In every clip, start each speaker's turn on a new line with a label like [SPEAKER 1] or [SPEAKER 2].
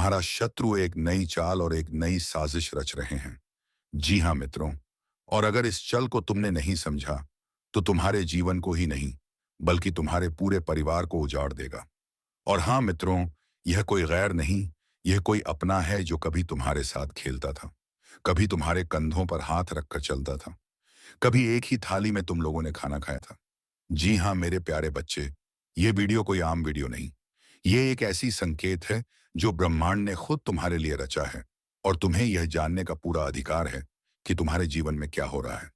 [SPEAKER 1] तुम्हारा शत्रु एक नई चाल और एक नई साजिश रच रहे हैं। जी हाँ मित्रों, और अगर इस चल को तुमने नहीं समझा तो तुम्हारे जीवन को ही नहीं बल्कि तुम्हारे पूरे परिवार को उजाड़ देगा। और हाँ मित्रों, यह कोई गैर नहीं, यह कोई अपना है जो कभी तुम्हारे साथ खेलता था, कभी तुम्हारे कंधों पर हाथ रखकर चलता था, कभी एक ही थाली में तुम लोगों ने खाना खाया था। जी हाँ मेरे प्यारे बच्चे, ये वीडियो कोई आम वीडियो नहीं, ये एक ऐसी संकेत है जो ब्रह्मांड ने खुद तुम्हारे लिए रचा है। और तुम्हें यह जानने का पूरा अधिकार है कि तुम्हारे जीवन में क्या हो रहा है।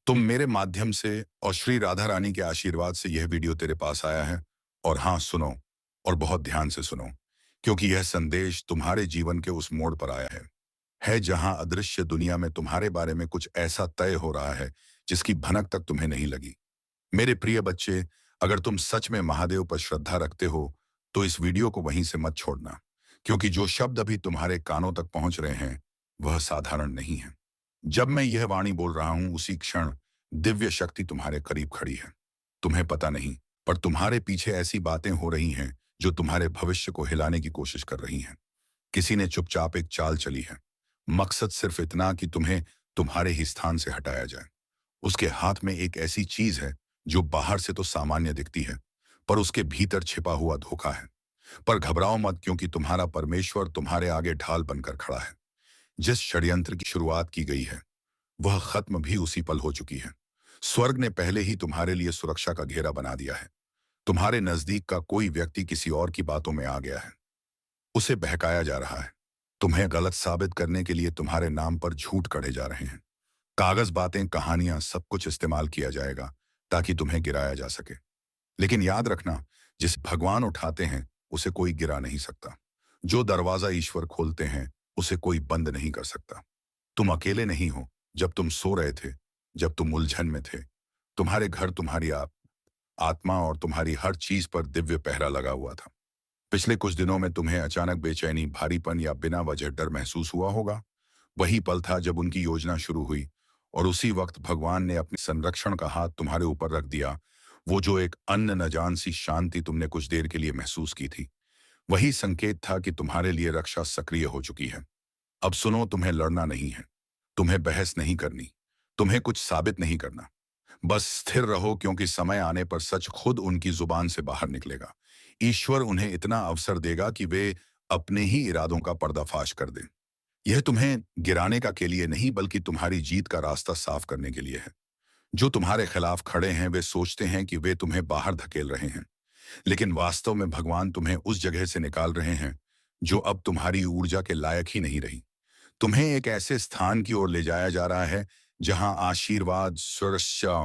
[SPEAKER 1] तुम मेरे माध्यम से और श्री राधा रानी के आशीर्वाद से यह वीडियो तेरे पास आया है। और हाँ सुनो, और बहुत ध्यान से सुनो, क्योंकि यह संदेश तुम्हारे जीवन के उस मोड़ पर आया है जहां अदृश्य दुनिया में तुम्हारे बारे में कुछ ऐसा तय हो रहा है जिसकी भनक तक तुम्हें नहीं लगी। मेरे प्रिय बच्चे, अगर तुम सच में महादेव पर श्रद्धा रखते हो तो इस वीडियो को वहीं से मत छोड़ना, क्योंकि जो शब्द अभी तुम्हारे कानों तक पहुंच रहे हैं वह साधारण नहीं है। जब मैं यह वाणी बोल रहा हूं उसी क्षण दिव्य शक्ति तुम्हारे करीब खड़ी है। तुम्हें पता नहीं, पर तुम्हारे पीछे ऐसी बातें हो रही हैं जो तुम्हारे भविष्य को हिलाने की कोशिश कर रही हैं। किसी ने चुपचाप एक चाल चली है, मकसद सिर्फ इतना कि तुम्हें तुम्हारे ही स्थान से हटाया जाए। उसके हाथ में एक ऐसी चीज है जो बाहर से तो सामान्य दिखती है, पर उसके भीतर छिपा हुआ धोखा है। पर घबराओ मत, क्योंकि तुम्हारा परमेश्वर तुम्हारे आगे ढाल बनकर खड़ा है। जिस षड्यंत्र की शुरुआत की गई है वह खत्म भी उसी पल हो चुकी है। स्वर्ग ने पहले ही तुम्हारे लिए सुरक्षा का घेरा बना दिया है। तुम्हारे नजदीक का कोई व्यक्ति किसी और की बातों में आ गया है, उसे बहकाया जा रहा है। तुम्हें गलत साबित करने के लिए तुम्हारे नाम पर झूठ कढ़े जा रहे हैं। कागज, बातें, कहानियां, सब कुछ इस्तेमाल किया जाएगा ताकि तुम्हें गिराया जा सके। लेकिन याद रखना, जिसे भगवान उठाते हैं उसे कोई गिरा नहीं सकता। जो दरवाजा ईश्वर खोलते हैं उसे कोई बंद नहीं कर सकता। तुम अकेले नहीं हो। जब तुम सो रहे थे, जब तुम उलझन में थे, तुम्हारे घर, तुम्हारी आत्मा और तुम्हारी हर चीज पर दिव्य पहरा लगा हुआ था। पिछले कुछ दिनों में तुम्हें अचानक बेचैनी, भारीपन या बिना वजह डर महसूस हुआ होगा। वही पल था जब उनकी योजना शुरू हुई, और उसी वक्त भगवान ने अपने संरक्षण का हाथ तुम्हारे ऊपर रख दिया। वो जो एक अन्न न जान सी शांति तुमने कुछ देर के लिए महसूस की थी, वही संकेत था कि तुम्हारे लिए रक्षा सक्रिय हो चुकी है। अब सुनो, तुम्हें लड़ना नहीं है, तुम्हें बहस नहीं करनी, तुम्हें कुछ साबित नहीं करना। बस स्थिर रहो, क्योंकि समय आने पर सच खुद उनकी जुबान से बाहर निकलेगा। ईश्वर उन्हें इतना अवसर देगा कि वे अपने ही इरादों का पर्दाफाश कर दें। यह तुम्हें गिराने का के लिए नहीं, बल्कि तुम्हारी जीत का रास्ता साफ करने के लिए है। जो तुम्हारे खिलाफ खड़े हैं वे सोचते हैं कि वे तुम्हें बाहर धकेल रहे हैं, लेकिन वास्तव में भगवान तुम्हें उस जगह से निकाल रहे हैं जो अब तुम्हारी ऊर्जा के लायक ही नहीं रही। तुम्हें एक ऐसे स्थान की ओर ले जाया जा रहा है जहां आशीर्वाद, सुरक्षा,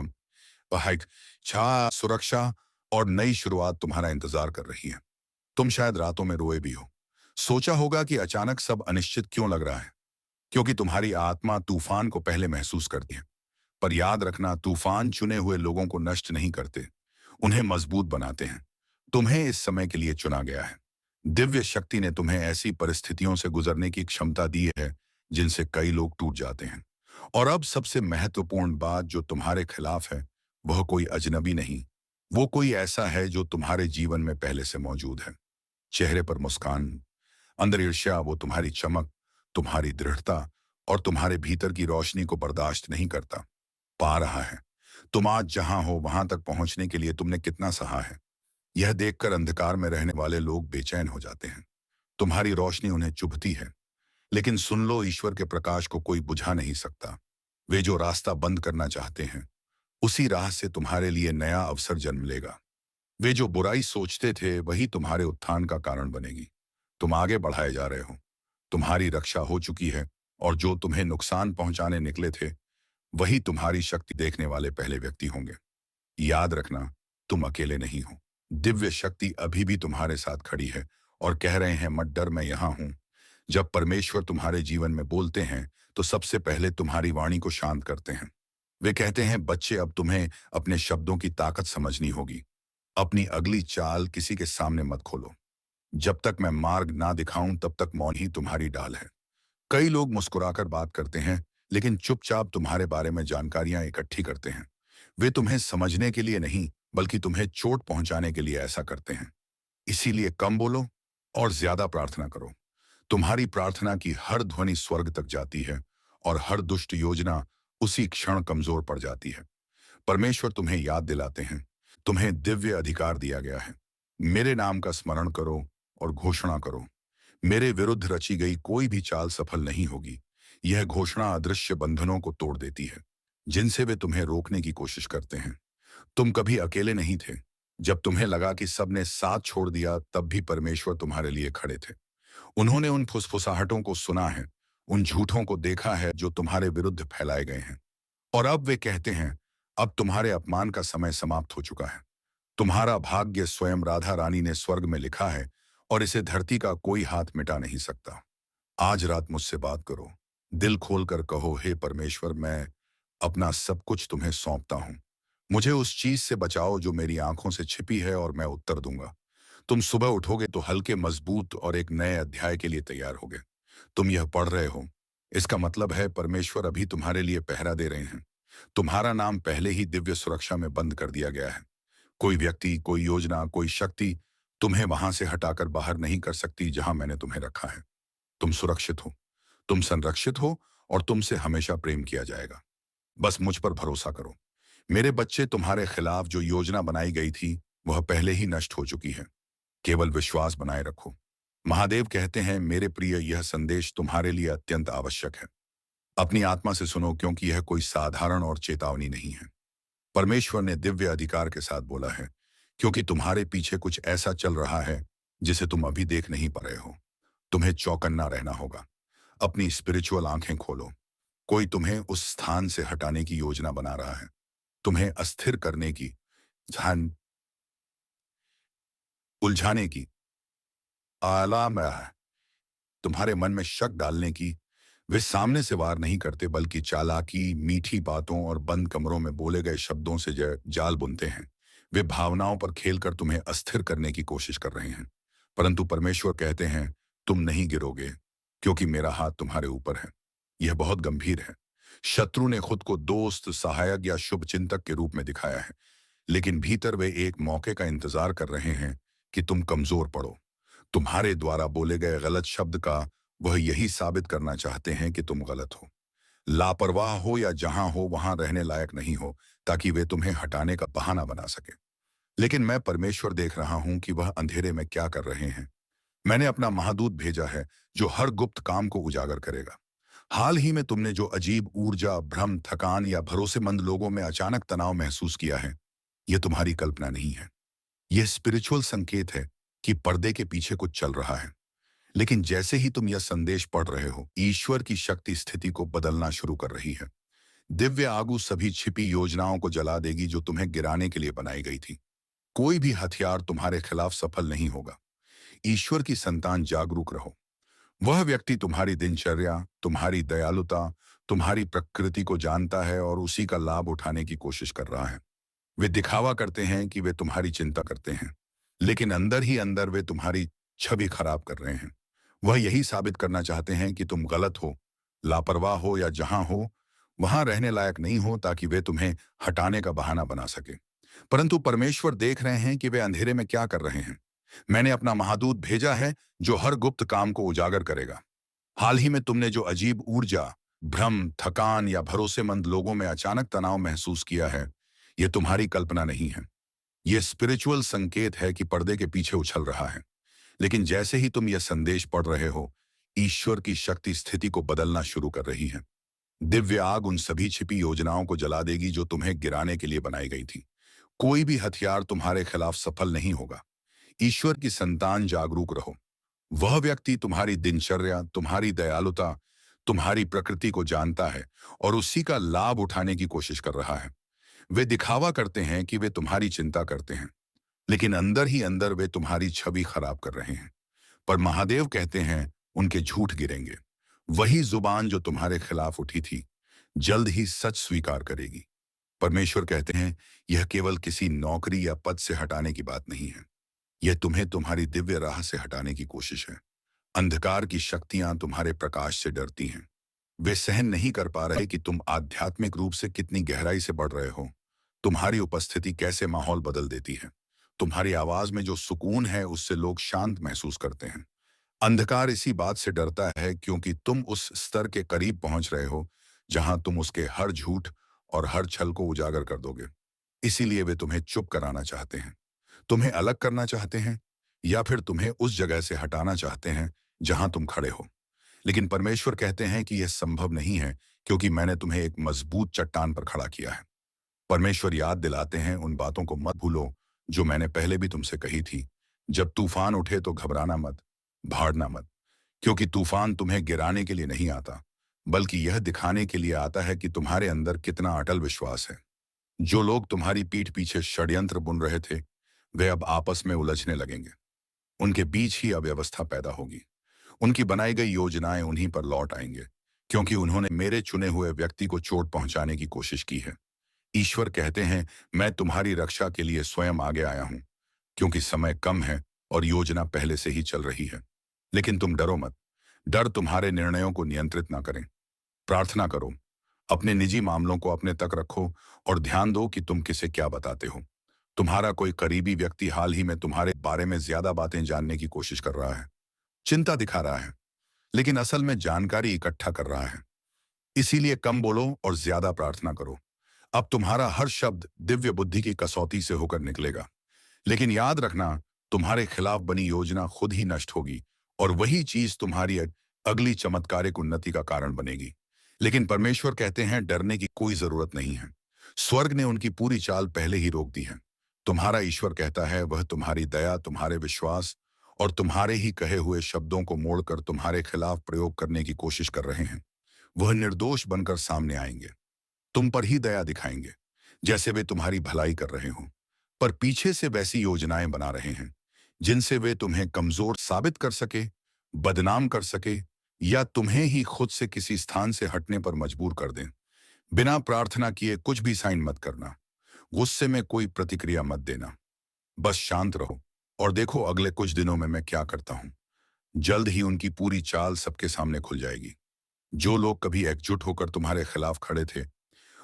[SPEAKER 1] सुरक्षा और नई शुरुआत तुम्हारा इंतजार कर रही है। तुम शायद रातों में रोए भी हो, सोचा होगा कि अचानक सब अनिश्चित क्यों लग रहा है, क्योंकि तुम्हारी आत्मा तूफान को पहले महसूस करती है। पर याद रखना, तूफान चुने हुए लोगों को नष्ट नहीं करते, उन्हें मजबूत बनाते हैं। तुम्हें इस समय के लिए चुना गया है। दिव्य शक्ति ने तुम्हें ऐसी परिस्थितियों से गुजरने की क्षमता दी है जिनसे कई लोग टूट जाते हैं। और अब सबसे महत्वपूर्ण बात जो तुम्हारे खिलाफ है, वह कोई अजनबी नहीं, वो कोई ऐसा है जो तुम्हारे जीवन में पहले से मौजूद है। चेहरे पर मुस्कान, अंदर ईर्ष्या, वो तुम्हारी चमक, तुम्हारी दृढ़ता और तुम्हारे भीतर की रोशनी को बर्दाश्त नहीं करता। पा रहा है। तुम आज जहां हो वहां तक पहुंचने के लिए तुमने कितना सहा है, यह देखकर अंधकार में रहने वाले लोग बेचैन हो जाते हैं। तुम्हारी रोशनी उन्हें चुभती है, लेकिन सुन लो, ईश्वर के प्रकाश को कोई बुझा नहीं सकता। वे जो रास्ता बंद करना चाहते हैं, उसी राह से तुम्हारे लिए नया अवसर जन्म लेगा। वे जो बुराई सोचते थे वही तुम्हारे उत्थान का कारण बनेगी। तुम आगे बढ़ाए जा रहे हो, तुम्हारी रक्षा हो चुकी है, और जो तुम्हें नुकसान पहुंचाने निकले थे वही तुम्हारी शक्ति देखने वाले पहले व्यक्ति होंगे। याद रखना, तुम अकेले नहीं हो। दिव्य शक्ति अभी भी तुम्हारे साथ खड़ी है और कह रहे हैं, मत डर, मैं यहां हूं। जब परमेश्वर तुम्हारे जीवन में बोलते हैं तो सबसे पहले तुम्हारी वाणी को शांत करते हैं। वे कहते हैं, बच्चे, अब तुम्हें अपने शब्दों की ताकत समझनी होगी। अपनी अगली चाल किसी के सामने मत खोलो। जब तक मैं मार्ग ना दिखाऊं तब तक मौन ही तुम्हारी ढाल है। कई लोग मुस्कुराकर बात करते हैं, लेकिन चुपचाप तुम्हारे बारे में जानकारियां इकट्ठी करते हैं। वे तुम्हें समझने के लिए नहीं, बल्कि तुम्हें चोट पहुंचाने के लिए ऐसा करते हैं। इसीलिए कम बोलो और ज्यादा प्रार्थना करो। तुम्हारी प्रार्थना की हर ध्वनि स्वर्ग तक जाती है और हर दुष्ट योजना उसी क्षण कमजोर पड़ जाती है। परमेश्वर तुम्हें याद दिलाते हैं, तुम्हें दिव्य अधिकार दिया गया है। मेरे नाम का स्मरण करो और घोषणा करो, मेरे विरुद्ध रची गई कोई भी चाल सफल नहीं होगी। यह घोषणा अदृश्य बंधनों को तोड़ देती है, जिनसे वे तुम्हें रोकने की कोशिश करते हैं। तुम कभी अकेले नहीं थे। जब तुम्हें लगा कि सबने साथ छोड़ दिया, तब भी परमेश्वर तुम्हारे लिए खड़े थे। उन्होंने उन फुसफुसाहटों को सुना है, उन झूठों को देखा है जो तुम्हारे विरुद्ध फैलाए गए हैं। और अब वे कहते हैं, अब तुम्हारे अपमान का समय समाप्त हो चुका है। तुम्हारा भाग्य स्वयं राधा रानी ने स्वर्ग में लिखा है और इसे धरती का कोई हाथ मिटा नहीं सकता। आज रात मुझसे बात करो, दिल खोलकर कहो, हे परमेश्वर, मैं अपना सब कुछ तुम्हें सौंपता हूं। मुझे उस चीज से बचाओ जो मेरी आंखों से छिपी है और मैं उत्तर दूंगा। तुम सुबह उठोगे तो हल्के, मजबूत और एक नए अध्याय के लिए तैयार होगे। तुम यह पढ़ रहे हो, इसका मतलब है परमेश्वर अभी तुम्हारे लिए पहरा दे रहे हैं। तुम्हारा नाम पहले ही दिव्य सुरक्षा में बंद कर दिया गया है। कोई व्यक्ति, कोई योजना, कोई शक्ति तुम्हें वहां से हटाकर बाहर नहीं कर सकती जहां मैंने तुम्हें रखा है। तुम सुरक्षित हो, तुम संरक्षित हो और तुमसे हमेशा प्रेम किया जाएगा। बस मुझ पर भरोसा करो। मेरे बच्चे, तुम्हारे खिलाफ जो योजना बनाई गई थी वह पहले ही नष्ट हो चुकी है। केवल विश्वास बनाए रखो। महादेव कहते हैं, मेरे प्रिय, यह संदेश तुम्हारे लिए अत्यंत आवश्यक है। अपनी आत्मा से सुनो, क्योंकि यह कोई साधारण और चेतावनी नहीं है। परमेश्वर ने दिव्य अधिकार के साथ बोला है, क्योंकि तुम्हारे पीछे कुछ ऐसा चल रहा है जिसे तुम अभी देख नहीं पा रहे हो। तुम्हें चौकन्ना रहना होगा। अपनी स्पिरिचुअल आंखें खोलो। कोई तुम्हें उस स्थान से हटाने की योजना बना रहा है, तुम्हें अस्थिर करने की, ध्यान उलझाने की, आलाम है, तुम्हारे मन में शक डालने की। वे सामने से वार नहीं करते, बल्कि चालाकी, मीठी बातों और बंद कमरों में बोले गए शब्दों से जाल बुनते हैं। वे भावनाओं पर खेलकर तुम्हें अस्थिर करने की कोशिश कर रहे हैं। परंतु परमेश्वर कहते हैं, तुम नहीं गिरोगे, क्योंकि मेरा हाथ तुम्हारे ऊपर है। यह बहुत गंभीर है। शत्रु ने खुद को दोस्त, सहायक या शुभ चिंतक के रूप में दिखाया है, लेकिन भीतर वे एक मौके का इंतजार कर रहे हैं कि तुम कमजोर पड़ो। तुम्हारे द्वारा बोले गए गलत शब्द का वह यही साबित करना चाहते हैं कि तुम गलत हो, लापरवाह हो या जहां हो वहां रहने लायक नहीं हो, ताकि वे तुम्हें हटाने का बहाना बना सके। लेकिन मैं परमेश्वर देख रहा हूं कि वह अंधेरे में क्या कर रहे हैं। मैंने अपना महादूत भेजा है जो हर गुप्त काम को उजागर करेगा। हाल ही में तुमने जो अजीब ऊर्जा, भ्रम, थकान या भरोसेमंद लोगों में अचानक तनाव महसूस किया है, यह तुम्हारी कल्पना नहीं है। यह स्पिरिचुअल संकेत है कि पर्दे के पीछे कुछ चल रहा है। लेकिन जैसे ही तुम यह संदेश पढ़ रहे हो, ईश्वर की शक्ति स्थिति को बदलना शुरू कर रही है। दिव्य आगू सभी छिपी योजनाओं को जला देगी जो तुम्हें गिराने के लिए बनाई गई थी। कोई भी हथियार तुम्हारे खिलाफ सफल नहीं होगा। ईश्वर की संतान, जागरूक रहो। वह व्यक्ति तुम्हारी दिनचर्या, तुम्हारी दयालुता, तुम्हारी प्रकृति को जानता है और उसी का लाभ उठाने की कोशिश कर रहा है। वे दिखावा करते हैं कि वे तुम्हारी चिंता करते हैं, लेकिन अंदर ही अंदर वे तुम्हारी छवि खराब कर रहे हैं। वह यही साबित करना चाहते हैं कि तुम गलत हो, लापरवाह हो या जहां हो वहां रहने लायक नहीं हो, ताकि वे तुम्हें हटाने का बहाना बना सके। परंतु परमेश्वर देख रहे हैं कि वे अंधेरे में क्या कर रहे हैं। मैंने अपना महादूत भेजा है जो हर गुप्त काम को उजागर करेगा। हाल ही में तुमने जो अजीब ऊर्जा, भ्रम, थकान या भरोसेमंद लोगों में अचानक तनाव महसूस किया है, यह तुम्हारी कल्पना नहीं है। यह स्पिरिचुअल संकेत है कि पर्दे के पीछे उछल रहा है। लेकिन जैसे ही तुम यह संदेश पढ़ रहे हो, ईश्वर की शक्ति स्थिति को बदलना शुरू कर रही है। दिव्य आग उन सभी छिपी योजनाओं को जला देगी जो तुम्हें गिराने के लिए बनाई गई थी। कोई भी हथियार तुम्हारे खिलाफ सफल नहीं होगा। ईश्वर की संतान, जागरूक रहो। वह व्यक्ति तुम्हारी दिनचर्या, तुम्हारी दयालुता, तुम्हारी प्रकृति को जानता है और उसी का लाभ उठाने की कोशिश कर रहा है। वे दिखावा करते हैं कि वे तुम्हारी चिंता करते हैं, लेकिन अंदर ही अंदर वे तुम्हारी छवि खराब कर रहे हैं। पर महादेव कहते हैं, उनके झूठ गिरेंगे। वही जुबान जो तुम्हारे खिलाफ उठी थी, जल्द ही सच स्वीकार करेगी। परमेश्वर कहते हैं, यह केवल किसी नौकरी या पद से हटाने की बात नहीं है। यह तुम्हें तुम्हारी दिव्य राह से हटाने की कोशिश है। अंधकार की शक्तियां तुम्हारे प्रकाश से डरती हैं। वे सहन नहीं कर पा रहे कि तुम आध्यात्मिक रूप से कितनी गहराई से बढ़ रहे हो। तुम्हारी उपस्थिति कैसे माहौल बदल देती है। तुम्हारी आवाज में जो सुकून है, उससे लोग शांत महसूस करते हैं। अंधकार इसी बात से डरता है क्योंकि तुम उस स्तर के करीब पहुंच रहे हो जहां तुम उसके हर झूठ और हर छल को उजागर कर दोगे। इसीलिए वे तुम्हें चुप कराना चाहते हैं, तुम्हें अलग करना चाहते हैं, या फिर तुम्हें उस जगह से हटाना चाहते हैं जहां तुम खड़े हो। लेकिन परमेश्वर कहते हैं कि यह संभव नहीं है, क्योंकि मैंने तुम्हें एक मजबूत चट्टान पर खड़ा किया है। परमेश्वर याद दिलाते हैं, उन बातों को मत भूलो जो मैंने पहले भी तुमसे कही थी। जब तूफान उठे तो घबराना मत, भाड़ना मत, क्योंकि तूफान तुम्हें गिराने के लिए नहीं आता, बल्कि यह दिखाने के लिए आता है कि तुम्हारे अंदर कितना अटल विश्वास है। जो लोग तुम्हारी पीठ पीछे षड्यंत्र बुन रहे थे, वे अब आपस में उलझने लगेंगे। उनके बीच ही अव्यवस्था पैदा होगी। उनकी बनाई गई योजनाएं उन्हीं पर लौट आएंगे, क्योंकि उन्होंने मेरे चुने हुए व्यक्ति को चोट पहुंचाने की कोशिश की है। ईश्वर कहते हैं, मैं तुम्हारी रक्षा के लिए स्वयं आगे आया हूं, क्योंकि समय कम है और योजना पहले से ही चल रही है। लेकिन तुम डरो मत। डर तुम्हारे निर्णयों को नियंत्रित ना करें। प्रार्थना करो, अपने निजी मामलों को अपने तक रखो और ध्यान दो कि तुम किसे क्या बताते हो। तुम्हारा कोई करीबी व्यक्ति हाल ही में तुम्हारे बारे में ज्यादा बातें जानने की कोशिश कर रहा है, चिंता दिखा रहा है, लेकिन असल में जानकारी इकट्ठा कर रहा है। इसीलिए कम बोलो और ज्यादा प्रार्थना करो। अब तुम्हारा हर शब्द दिव्य बुद्धि की कसौटी से होकर निकलेगा। लेकिन याद रखना, तुम्हारे खिलाफ बनी योजना खुद ही नष्ट होगी और वही चीज तुम्हारी अगली चमत्कारिक उन्नति का कारण बनेगी। लेकिन परमेश्वर कहते हैं, डरने की कोई जरूरत नहीं है। स्वर्ग ने उनकी पूरी चाल पहले ही रोक दी है। तुम्हारा ईश्वर कहता है, वह तुम्हारी दया, तुम्हारे विश्वास और तुम्हारे ही कहे हुए शब्दों को मोड़कर तुम्हारे खिलाफ प्रयोग करने की कोशिश कर रहे हैं। वह निर्दोष बनकर सामने आएंगे, तुम पर ही दया दिखाएंगे, जैसे वे तुम्हारी भलाई कर रहे हो, पर पीछे से वैसी योजनाएं बना रहे हैं जिनसे वे तुम्हें कमजोर साबित कर सके, बदनाम कर सके, या तुम्हें ही खुद से किसी स्थान से हटने पर मजबूर कर दें। बिना प्रार्थना किए कुछ भी साइन मत करना। गुस्से में कोई प्रतिक्रिया मत देना। बस शांत रहो और देखो अगले कुछ दिनों में मैं क्या करता हूं। जल्द ही उनकी पूरी चाल सबके सामने खुल जाएगी। जो लोग कभी एकजुट होकर तुम्हारे खिलाफ खड़े थे,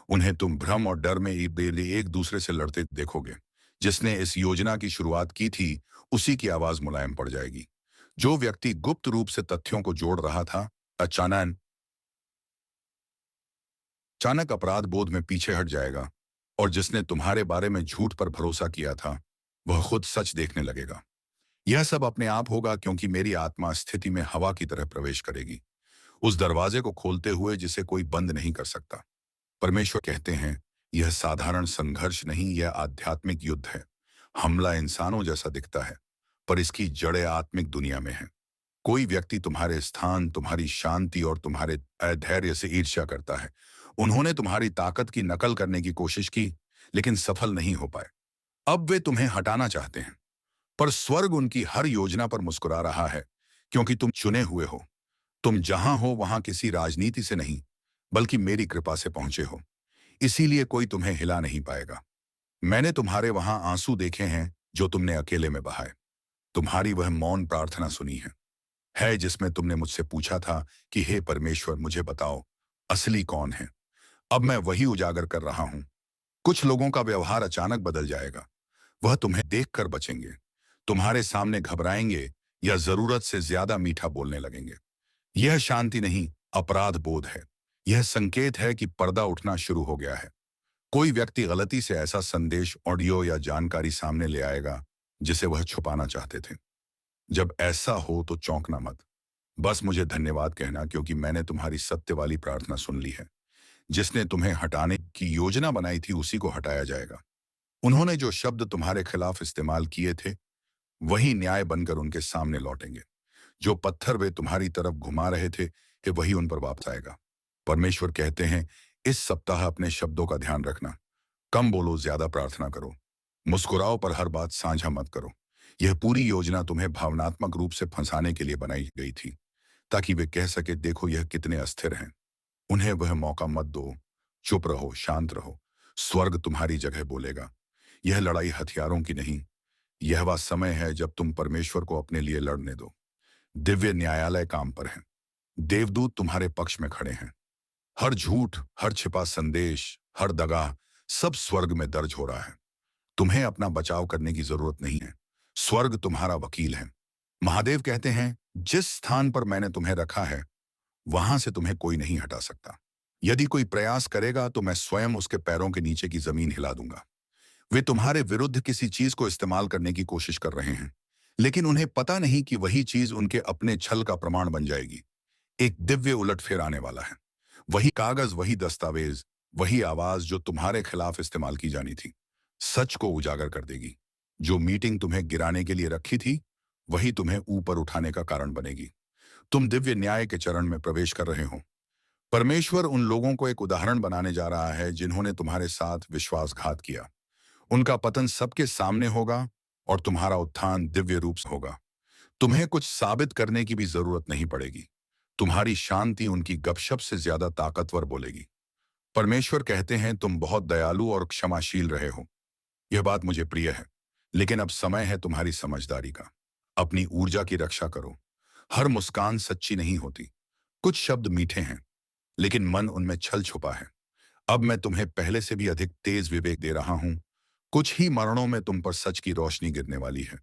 [SPEAKER 1] उन्हें तुम भ्रम और डर में एक दूसरे से लड़ते देखोगे। जिसने इस योजना की शुरुआत की थी, उसी की आवाज मुलायम पड़ जाएगी। जो व्यक्ति गुप्त रूप से तथ्यों को जोड़ रहा था, अचानक अचानक अपराध बोध में पीछे हट जाएगा, और जिसने तुम्हारे बारे में झूठ पर भरोसा किया था, वह खुद सच देखने लगेगा। यह सब अपने आप होगा, क्योंकि मेरी आत्मा स्थिति में हवा की तरह प्रवेश करेगी, उस दरवाजे को खोलते हुए जिसे कोई बंद नहीं कर सकता। परमेश्वर कहते हैं, यह साधारण संघर्ष नहीं, यह आध्यात्मिक युद्ध है। हमला इंसानों जैसा दिखता है, पर इसकी जड़ें आत्मिक दुनिया में है। कोई व्यक्ति तुम्हारे स्थान, तुम्हारी शांति और तुम्हारे अधैर्य से ईर्ष्या करता है। उन्होंने तुम्हारी ताकत की नकल करने की कोशिश की, लेकिन सफल नहीं हो पाए। अब वे तुम्हें हटाना चाहते हैं, पर स्वर्ग उनकी हर योजना पर मुस्कुरा रहा है, क्योंकि तुम चुने हुए हो। तुम जहां हो वहां किसी राजनीति से नहीं, बल्कि मेरी कृपा से पहुंचे हो। इसीलिए कोई तुम्हें हिला नहीं पाएगा। मैंने तुम्हारे वहां आंसू देखे हैं जो तुमने अकेले में बहाए। तुम्हारी वह मौन प्रार्थना सुनी है जिसमें तुमने मुझसे पूछा था कि हे परमेश्वर, मुझे बताओ असली कौन है। अब मैं वही उजागर कर रहा हूं। कुछ लोगों का व्यवहार अचानक बदल जाएगा। वह तुम्हें देखकर बचेंगे, तुम्हारे सामने घबराएंगे या जरूरत से ज्यादा मीठा बोलने लगेंगे। यह शांति नहीं, अपराध बोध है। यह संकेत है कि पर्दा उठना शुरू हो गया है। कोई व्यक्ति गलती से ऐसा संदेश, ऑडियो या जानकारी सामने ले आएगा जिसे वह छुपाना चाहते थे। जब ऐसा हो तो चौंकना मत। बस मुझे धन्यवाद कहना, क्योंकि मैंने तुम्हारी सत्य वाली प्रार्थना सुन ली है। जिसने तुम्हें हटाने की योजना बनाई थी, उसी को हटाया जाएगा। उन्होंने जो शब्द तुम्हारे खिलाफ इस्तेमाल किए थे, वही न्याय बनकर उनके सामने लौटेंगे। जो पत्थर वे तुम्हारी तरफ घुमा रहे थे, कि वही उन पर वापस आएगा। परमेश्वर कहते हैं, इस सप्ताह अपने शब्दों का ध्यान रखना। कम बोलो, ज्यादा प्रार्थना करो। मुस्कुराओ, पर हर बात साझा मत करो। यह पूरी योजना तुम्हें भावनात्मक रूप से फंसाने के लिए बनाई गई थी, ताकि वे कह सके, देखो यह कितने अस्थिर हैं। उन्हें वह मौका मत दो। चुप रहो, शांत रहो। स्वर्ग तुम्हारी जगह बोलेगा। यह लड़ाई हथियारों की नहीं, यह वह समय है जब तुम परमेश्वर को अपने लिए लड़ने दो। दिव्य न्यायालय काम पर है। देवदूत तुम्हारे पक्ष में खड़े हैं। हर झूठ, हर छिपा संदेश, हर दगा, सब स्वर्ग में दर्ज हो रहा है। तुम्हें अपना बचाव करने की जरूरत नहीं है। स्वर्ग तुम्हारा वकील है। महादेव कहते हैं, जिस स्थान पर मैंने तुम्हें रखा है वहां से तुम्हें कोई नहीं हटा सकता। यदि कोई प्रयास करेगा तो मैं स्वयं उसके पैरों के नीचे की जमीन हिला दूंगा। वे तुम्हारे विरुद्ध किसी चीज को इस्तेमाल करने की कोशिश कर रहे हैं, लेकिन उन्हें पता नहीं कि वही चीज उनके अपने छल का प्रमाण बन जाएगी। एक दिव्य उलटफेर आने वाला है। वही कागज, वही दस्तावेज, वही आवाज जो तुम्हारे खिलाफ इस्तेमाल की जानी थी, सच को उजागर कर देगी। जो मीटिंग तुम्हें गिराने के लिए रखी थी, वही तुम्हें ऊपर उठाने का कारण बनेगी। तुम दिव्य न्याय के चरण में प्रवेश कर रहे हो। परमेश्वर उन लोगों को एक उदाहरण बनाने जा रहा है जिन्होंने तुम्हारे साथ विश्वासघात किया। उनका पतन सबके सामने होगा और तुम्हारा उत्थान दिव्य रूप से होगा। तुम्हें कुछ साबित करने की भी जरूरत नहीं पड़ेगी। तुम्हारी शांति उनकी गपशप से ज्यादा ताकतवर बोलेगी। परमेश्वर कहते हैं, तुम बहुत दयालु और क्षमाशील रहे हो। यह बात मुझे प्रिय है, लेकिन अब समय है तुम्हारी समझदारी का। अपनी ऊर्जा की रक्षा करो। हर मुस्कान सच्ची नहीं होती। कुछ शब्द मीठे हैं, लेकिन मन उनमें छल छुपा है। अब मैं तुम्हें पहले से भी अधिक तेज विवेक दे रहा हूं। कुछ ही मरणों में तुम पर सच की रोशनी गिरने वाली है।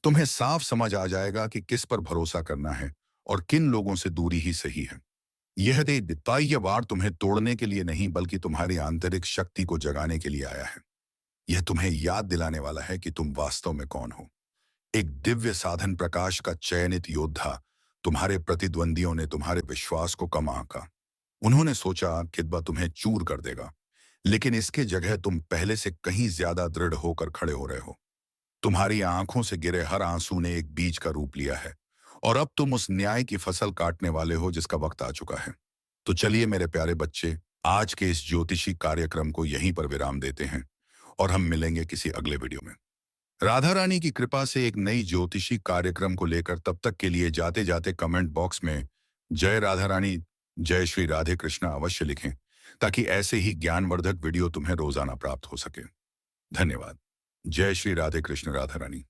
[SPEAKER 1] तुम्हें साफ समझ आ जाएगा कि किस पर भरोसा करना है और किन लोगों से दूरी ही सही है। यह दिताई वार तुम्हें तोड़ने के लिए नहीं, बल्कि तुम्हारी आंतरिक शक्ति को जगाने के लिए आया है। यह तुम्हें याद दिलाने वाला है कि तुम वास्तव में कौन हो। एक दिव्य साधन प्रकाश का चयनित योद्धा। तुम्हारे प्रतिद्वंदियों ने तुम्हारे विश्वास को कम आंका। उन्होंने सोचा किदबा तुम्हें चूर कर देगा, लेकिन इसके जगह तुम पहले से कहीं ज्यादा दृढ़ होकर खड़े हो रहे हो। तुम्हारी आंखों से गिरे हर आंसू ने एक बीज का रूप लिया है, और अब तुम उस न्याय की फसल काटने वाले हो जिसका वक्त आ चुका है। तो चलिए मेरे प्यारे बच्चे, आज के इस ज्योतिषी कार्यक्रम को यहीं पर विराम देते हैं और हम मिलेंगे किसी अगले वीडियो में। राधा रानी की कृपा से एक नई ज्योतिषी कार्यक्रम को लेकर, तब तक के लिए जाते जाते कमेंट बॉक्स में जय राधा रानी, जय श्री राधे कृष्णा अवश्य लिखें, ताकि ऐसे ही ज्ञानवर्धक वीडियो तुम्हें रोजाना प्राप्त हो सके। धन्यवाद। जय श्री राधे कृष्ण, राधा रानी।